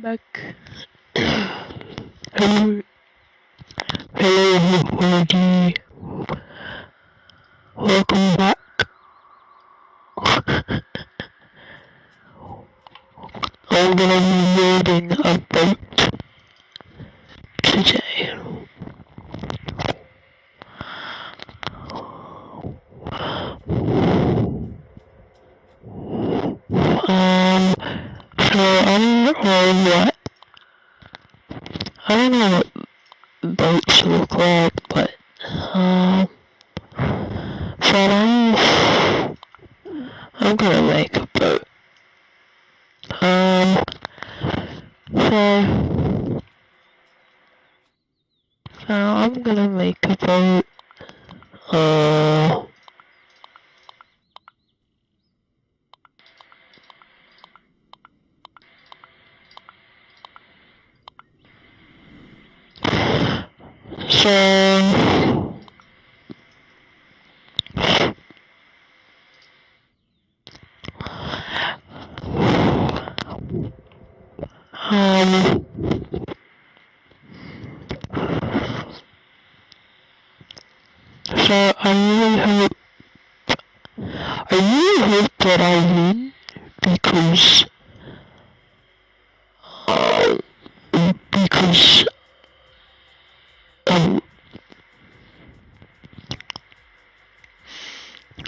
back. Hello, everybody. Welcome back. I'm gonna be building a boat today. So I don't know what boats look like, but so I'm gonna make a boat. So I'm gonna make a boat. So I really hope that I win, because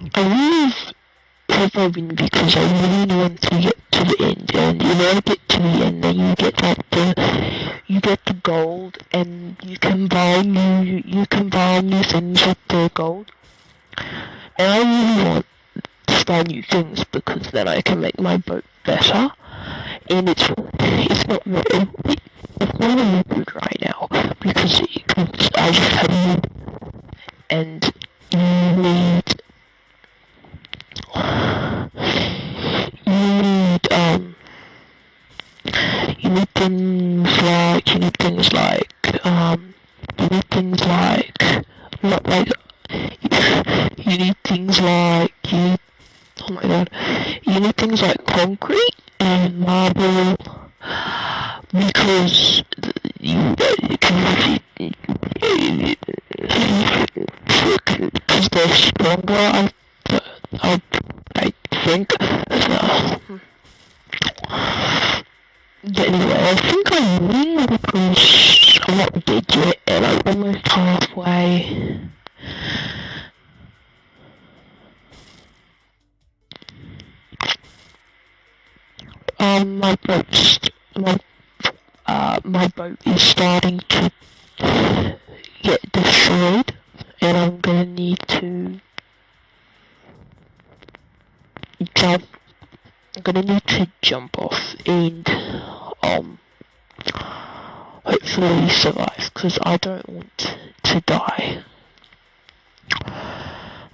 I really hope I win, because I really want to get to the end, and you want to get to the end, then you get you get the gold, and you can buy new things with the gold. And I really want to buy new things, because then I can make my boat better. And it's not really good right now, because I just have wood, and you need things like concrete and marble, because they're stronger, I think. But anyway, I think I'm winning, because I'm not dead yet, and I'm almost halfway. My boat is starting to get destroyed, and I'm gonna need to jump off and hopefully survive, because I don't want to die.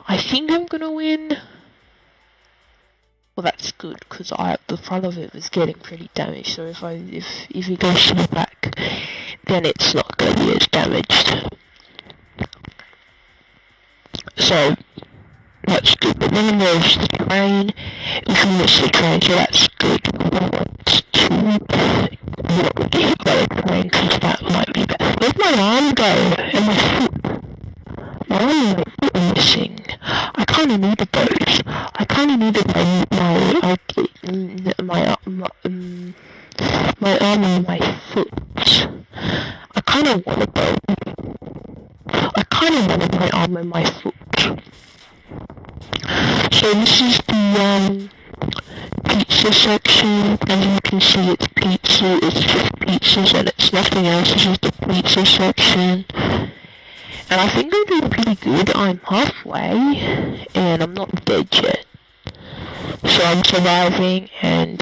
I think I'm gonna win. Well, that's good, because the front of it was getting pretty damaged, so if it goes to the back, then it's not gonna be as damaged. So that's good. But then there's the train. We can miss the train, so that's good. I want to not get hit by the train, because that might be better. Where'd my arm go? And my foot? My arm and my foot are missing. I kinda needed those. I kinda needed my arm and my foot. I kinda wanted those. I kinda wanted my arm and my foot. So this is the pizza section. As you can see, it's pizza. It's just pizzas, and it's nothing else. It's just the pizza section. And I think I'm doing pretty good. I'm halfway, and I'm not dead yet. So I'm surviving, and